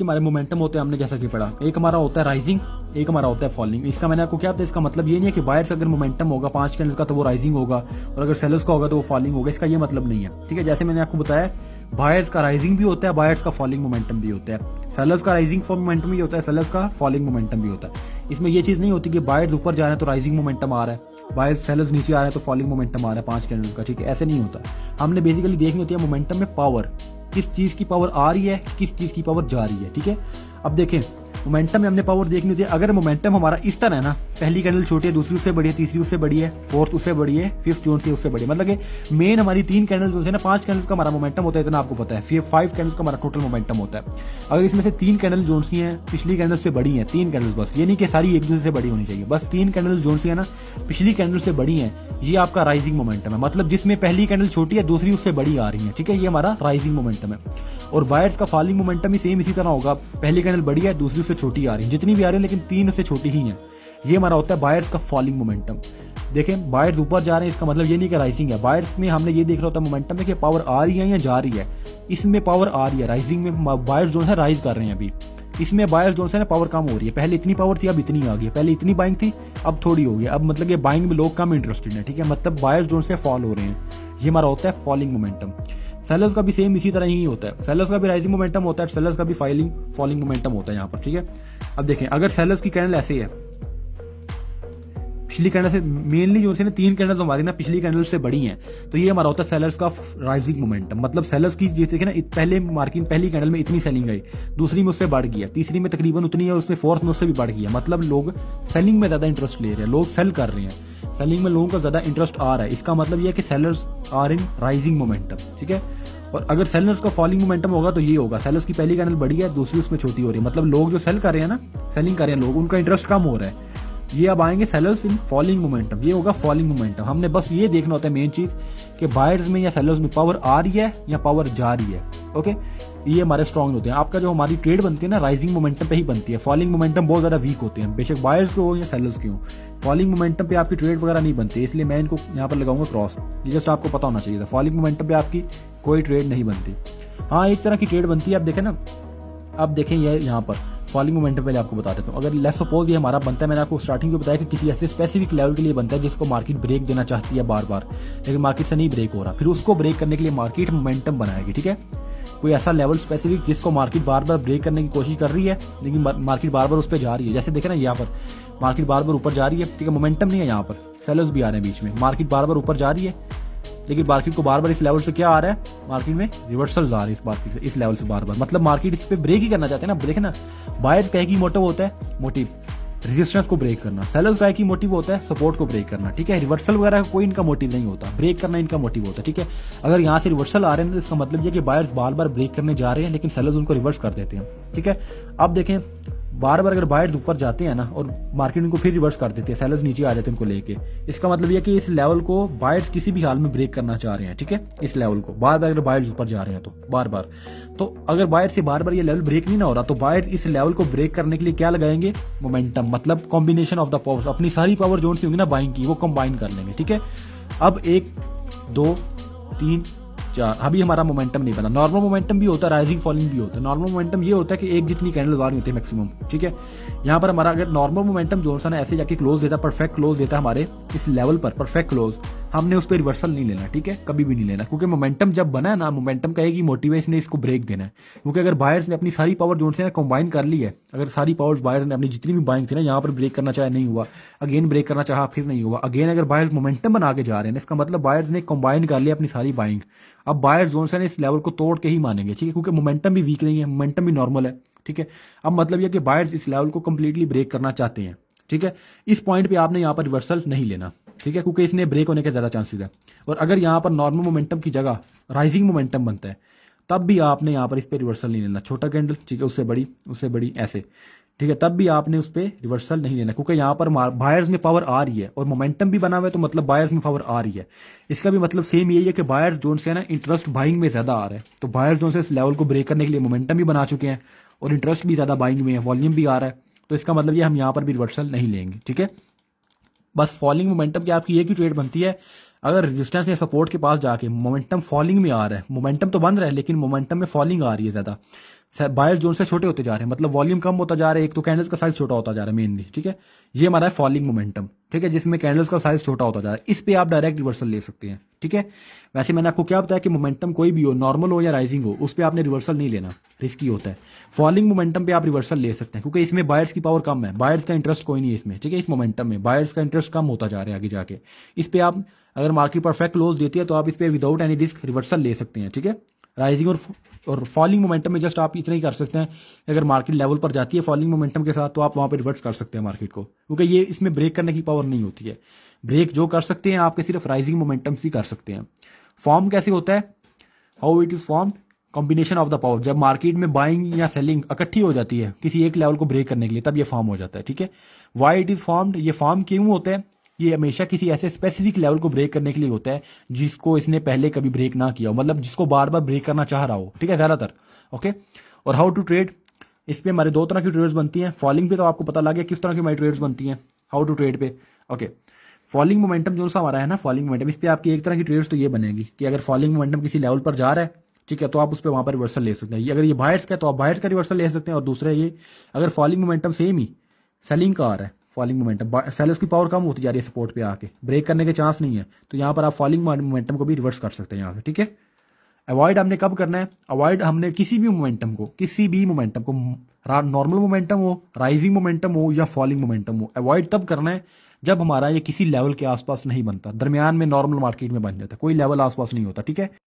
कि हमारे मोमेंटम होते हैं, हमने जैसा कि पढ़ा, एक हमारा होता है राइजिंग, एक हमारा होता है फॉलिंग। इसका मैंने आपको क्या बताया, इसका मतलब ये नहीं है कि बायर्स का अगर मोमेंटम होगा 5 कैंडल्स का तो वो राइजिंग होगा और अगर सेलर्स का होगा तो वो फॉलिंग होगा, इसका ये मतलब नहीं है। ठीक है, जैसे मैंने आपको बताया बायर्स का राइजिंग भी होता है, बायर्स का फॉलिंग मोमेंटम भी होता है, सेलर्स का राइजिंग मोमेंटम भी होता है, सेलर्स का फॉलिंग मोमेंटम भी होता है। इसमें ये चीज नहीं होती कि बायर्स ऊपर जा रहे हैं तो राइजिंग मोमेंटम आ रहा है, बायर्स सेलर्स नीचे आ रहे हैं तो फॉलिंग मोमेंटम आ रहा है 5 कैंडल्स का। ठीक है, ऐसे नहीं होता। हमने बेसिकली देखनी होती है मोमेंटम में पावर, किस चीज की पावर आ रही है, किस चीज की पावर जा रही है। ठीक है, अब देखें मोमेंटम में हमने पावर देखनी होती है। अगर मोमेंटम हमारा इस तरह है ना, पहली कैंडल छोटी है, दूसरी उससे बड़ी है, तीसरी उससे बड़ी है, फोर्थ उससे बड़ी है, फिफ्थ जोन से उससे बड़ी है, मतलब कि मेन हमारी 3 कैंडल्स जो है ना, 5 कैंडल्स का हमारा मोमेंटम होता है, इतना आपको पता है। फिर 5 कैंडल्स का हमारा टोटल मोमेंटम होता है। अगर इसमें से 3 कैंडल जोन सी हैं पिछली कैंडल से बड़ी है, 3 कैंडल्स बस, ये नहीं कि सारी एक दूसरे से बड़ी होनी चाहिए, बस 3 कैंडल जोन सी है ना पिछली कैंडल से बड़ी है, ये आपका राइजिंग मोमेंटम है। मतलब जिसमें पहली कैंडल छोटी है, दूसरी उससे बड़ी आ रही है। ठीक है, ये हमारा राइजिंग मोमेंटम है। और बायर्स का फॉलिंग मोमेंटम भी सेम इसी तरह होगा, पहली कैंडल बड़ी है, दूसरी उससे छोटी आ रही है, जितनी भी आ रही है लेकिन 3 उससे छोटी ही है। ये हमारा होता है बायर्स का फॉलिंग मोमेंटम। देखें बायर्स ऊपर जा रहे हैं, इसका मतलब ये नहीं कि राइजिंग है। बायर्स में हमने ये देख रहा होता है मोमेंटम में कि पावर आ रही है या जा रही है। इसमें पावर आ रही है, राइजिंग में बायर्स जो है राइज कर रहे हैं अभी। इसमें बायर्स जो है ना पावर कम हो रही है, पहले इतनी पावर थी अब इतनी आ गई है, पहले इतनी बाइंग थी अब थोड़ी हो गई, अब मतलब कि बाइंग में लोग कम इंटरेस्टेड है। ठीक है, मतलब बायर्स जो से फॉल हो रहे हैं, ये हमारा होता है फॉलिंग मोमेंटम। सेलर्स का भी सेम इसी तरह ही होता है, सेलर्स का भी राइजिंग मोमेंटम होता है, सेलर्स का भी फॉलिंग मोमेंटम होता है यहाँ पर। ठीक है, अब देखें अगर सेलर्स की कैंडल ऐसे है, पिछली कैंडल से मेनली जो है ना 3 कैंडल्स हमारी ना पिछली कैंडल से बड़ी हैं, तो ये हमारा होता है सेलर्स का राइजिंग मोमेंटम। मतलब सेलर्स की देखिए ना, पहले मार्केट पहली कैंडल में इतनी सेलिंग गई, दूसरी में उससे बढ़ गई है, तीसरी में तकरीबन उतनी है, उसमें फोर्थ में उससे भी बढ़ गई है। मतलब लोग सेलिंग में ज्यादा इंटरेस्ट ले रहे हैं, लोग सेल कर रहे हैं, सेलिंग में लोगों का ज्यादा इंटरेस्ट आ रहा है। इसका मतलब यह है कि sellers are in rising momentum. ठीक है, और अगर सेलर्स का फॉलिंग मोमेंटम होगा तो ये होगा, सेलर्स की पहली कैंडल बड़ी है, दूसरी उसमें छोटी हो रही है, मतलब लोग जो सेल कर रहे हैं ना, सेलिंग कर रहे हैं लोग, उनका इंटरेस्ट कम हो रहा है। ये अब आएंगे सेलर्स इन फॉलिंग मोमेंटम, ये होगा फॉलिंग मोमेंटम। हमने बस ये देखना होता है मेन चीज कि बायर्स में या सेलर्स में पावर आ रही है या पावर जा रही है। ओके, ये हमारे स्ट्रॉन्ग होते हैं। आपका जो हमारी ट्रेड बनती है ना राइजिंग मोमेंटम पे ही बनती है, फॉलिंग मोमेंटम बहुत ज्यादा वीक होते हैं, बेशक बायर्स के हो या सेलर्स के हो, फॉलिंग मोमेंटम पे आपकी ट्रेड वगैरह नहीं बनती, इसलिए मैं इनको यहाँ पर लगाऊंगा क्रॉस। ये जस्ट आपको पता होना चाहिए था, फॉलिंग मोमेंटम पे आपकी कोई ट्रेड नहीं बनती। हाँ, एक तरह की ट्रेड बनती है, आप देखें ना, अब देखें ये यहाँ पर फॉलिंग मोमेंटम पहले आपको बता देता हूँ। अगर लेट्स सपोज ये हमारा बनता है, मैंने आपको स्टार्टिंग में बताया कि किसी ऐसे स्पेसिफिक लेवल के लिए बनता है जिसको मार्केट ब्रेक देना चाहती है बार बार, लेकिन मार्केट से नहीं ब्रेक हो रहा, फिर उसको ब्रेक करने के लिए मार्केट मोमेंटम बनाएगी। ठीक है, कोई ऐसा लेवल स्पेसिफिक जिसको मार्केट बार बार ब्रेक करने की कोशिश कर रही है लेकिन मार्केट बार बार उस पर जा रही है। जैसे देखे ना यहाँ पर मार्केट बार बार ऊपर जा रही है, ठीक है, मोमेंटम नहीं है, यहाँ पर सेलर्स भी आ रहे हैं बीच में, मार्केट बार बार ऊपर जा रही है लेकिन मार्केट को बार बार इस लेवल से क्या आ रहा है, मार्केट में रिवर्सल आ रहा है इस मार्केट से, इस लेवल से बार बार, मतलब मार्केट इस पे ब्रेक ही करना चाहते हैं ना। देखे ना, बायर्स का एक ही मोटिव होता है, मोटिव रेजिस्टेंस को ब्रेक करना, सेलर्स का एक ही मोटिव होता है सपोर्ट को ब्रेक करना। ठीक है, रिवर्सल वगैरह कोई इनका मोटिव नहीं होता, ब्रेक करना इनका मोटिव होता है। ठीक है, अगर यहाँ से रिवर्सल आ रहे हैं तो इसका मतलब ये कि बायर्स बार बार ब्रेक करने जा रहे हैं लेकिन सेलर्स उनको रिवर्स कर देते हैं। ठीक है, अब देखें बार बार अगर बायर्स ऊपर जाते हैं ना और मार्केट इनको फिर रिवर्स कर देते हैं, सेलर्स नीचे आ जाते हैं उनको लेके, इसका मतलब यह कि इस लेवल को बायर्स किसी भी हाल में ब्रेक करना चाह रहे हैं। ठीक है, इस लेवल को बार बार अगर बायर्स ऊपर जा रहे हैं तो बार बार, तो अगर बायर्स से बार बार ये लेवल ब्रेक नहीं ना हो रहा तो बायर्स इस लेवल को ब्रेक करने के लिए क्या लगाएंगे, मोमेंटम, मतलब कॉम्बिनेशन ऑफ द पावर्स, अपनी सारी पावर जोन सी होंगी ना बाइंग की वो कंबाइन कर लेंगे। ठीक है, अब 1 2 3 4, अभी हमारा मोमेंटम नहीं बना। नॉर्मल मोमेंटम भी होता है, राइजिंग फॉलिंग भी होता है। नॉर्मल मोमेंटम ये होता है कि एक जितनी कैंडल वाली होती है मैक्सिमम। ठीक है, यहाँ पर हमारा अगर नॉर्मल मोमेंटम जो है ऐसे जाके क्लोज देता है, परफेक्ट क्लोज देता है हमारे इस लेवल पर, परफेक्ट क्लोज, हमने उस पर रिवर्सल नहीं लेना। ठीक है, कभी भी नहीं लेना, क्योंकि मोमेंटम जब बना है ना, मोमेंटम का एक ही मोटिव है, इसने इसको ब्रेक देना है। क्योंकि अगर बायर्स ने अपनी सारी पावर जोन से ना कंबाइन कर ली है, अगर सारी पावर्स बायर्स ने अपनी जितनी भी बाइंग थी ना, यहाँ पर ब्रेक करना चाहे नहीं हुआ, अगेन ब्रेक करना चाहा फिर नहीं हुआ, अगेन अगर बायर्स मोमेंटम बना के जा रहे हैं, इसका मतलब बायर्स ने कंबाइन कर लिया अपनी सारी बाइंग। अब बायर्स जोन से इस लेवल को तोड़ के ही मानेंगे। ठीक है, क्योंकि मोमेंटम भी वीक नहीं है, मोमेंटम भी नॉर्मल है। ठीक है, अब मतलब यह कि बायर्स इस लेवल को कंप्लीटली ब्रेक करना चाहते हैं। ठीक है, इस पॉइंट पे आपने यहाँ पर रिवर्सल नहीं लेना। ठीक है, क्योंकि इसने ब्रेक होने के ज्यादा चांसेस है। और अगर यहाँ पर नॉर्मल मोमेंटम की जगह राइजिंग मोमेंटम बनता है तब भी आपने यहाँ पर इस पर रिवर्सल नहीं लेना। छोटा कैंडल, ठीक है, उससे बड़ी ऐसे, ठीक है, तब भी आपने उस पर रिवर्सल नहीं लेना, क्योंकि यहाँ पर बायर्स में पावर आ रही है और मोमेंटम भी बना हुआ है, तो मतलब बायर्स में पावर आ रही है। इसका भी मतलब सेम यही है कि बायर्स जोन से ना इंटरेस्ट बाइंग में ज्यादा आ रहा है, तो बायर्स जोन से इस लेवल को ब्रेक करने के लिए मोमेंटम भी बना चुके हैं और इंटरेस्ट भी ज्यादा बाइंग में है, वॉल्यूम भी आ रहा है, तो इसका मतलब ये हम यहाँ पर भी रिवर्सल नहीं लेंगे। ठीक है, बस फॉलिंग मोमेंटम की आपकी एक ही ट्रेड बनती है, अगर रेजिस्टेंस या सपोर्ट के पास जाके मोमेंटम फॉलिंग में आ रहा है, मोमेंटम तो बन रहा है लेकिन मोमेंटम में फॉलिंग आ रही है ज्यादा, बायर्स जोन से छोटे होते जा रहे हैं, मतलब वॉल्यूम कम होता जा रहा है, एक तो कैंडल्स का साइज छोटा होता जा रहा है मेनली, ठीक है। ये हमारा है फॉलिंग मोमेंटम, ठीक है, जिसमें कैंडल्स का साइज छोटा होता जा रहा है। इस पे आप डायरेक्ट रिवर्सल ले सकते हैं, ठीक है। वैसे मैंने आपको क्या बताया कि मोमेंटम कोई भी हो, नॉर्मल हो या राइजिंग हो, उस पर आपने रिवर्सल नहीं लेना, रिस्की होता है। फॉलिंग मोमेंटम पे आप रिवर्सल ले सकते हैं, क्योंकि इसमें बायर्स की पावर कम है, बायर्स का इंटरेस्ट कोई नहीं है इसमें, ठीक है। इस मोमेंटम में बायर्स का इंटरेस्ट कम होता जा रहा है आगे जाके। इस पे आप अगर मार्केट परफेक्ट क्लोज देती है तो आप इस पे विदाउट एनी रिस्क रिवर्सल ले सकते हैं, ठीक है। राइजिंग और फॉलिंग मोमेंटम में जस्ट आप इतना ही कर सकते हैं, अगर मार्केट लेवल पर जाती है फॉलिंग मोमेंटम के साथ तो आप वहां पर रिवर्स कर सकते हैं मार्केट को, क्योंकि ये इसमें ब्रेक करने की पावर नहीं होती है। ब्रेक जो कर सकते हैं आपके सिर्फ राइजिंग मोमेंटम से कर सकते हैं। फॉर्म कैसे होता है, how it is form, combination of the power. जब मार्केट में बाइंग या सेलिंग इकट्ठी हो जाती है किसी एक लेवल को ब्रेक करने के लिए, तब ये फॉर्म हो जाता है, ठीक है। वाई इट इज फॉर्म्ड, ये फॉर्म क्यों होता है, ये हमेशा किसी ऐसे स्पेसिफिक लेवल को ब्रेक करने के लिए होता है जिसको इसने पहले कभी ब्रेक ना किया हो, मतलब जिसको बार बार ब्रेक करना चाह रहा हो, ठीक है, ज्यादातर, ओके। और हाउ टू ट्रेड, इस पे हमारे दो तरह की ट्रेड्स बनती हैं। फॉलिंग पे तो आपको पता लग गया किस तरह की हमारी ट्रेड्स बनती हैं। हाउ टू ट्रेड पे, ओके। फॉलिंग मोमेंटम जो सा हमारा है ना, फॉलिंग मोमेंटम, इस पे आपकी एक तरह की ट्रेड्स तो ये बनेगी कि अगर फॉलिंग मोमेंटम किसी लेवल पर जा रहा है, ठीक है, तो आप उस पर वहां पर रिवर्सल ले सकते हैं। अगर ये बायर्स का है तो आप बायर्स का रिवर्सल ले सकते हैं। और दूसरा ये, अगर फॉलिंग मोमेंटम सेम ही सेलिंग का आ रहा है, फॉलिंग मोमेंटम सेलर्स की पावर कम होती जा रही है, सपोर्ट पे आके ब्रेक करने के चांस नहीं है, तो यहाँ पर आप फॉलिंग मोमेंटम को भी रिवर्स कर सकते हैं यहाँ से, ठीक है। अवॉइड हमने कब करना है, अवॉइड हमने किसी भी मोमेंटम को नॉर्मल मोमेंटम हो, राइजिंग मोमेंटम हो या फॉलिंग मोमेंटम हो, अवॉइड तब करना है जब हमारा ये किसी लेवल के आसपास नहीं बनता, दरमियान में नॉर्मल मार्केट में बन जाता है, कोई लेवल आसपास नहीं होता, ठीक है।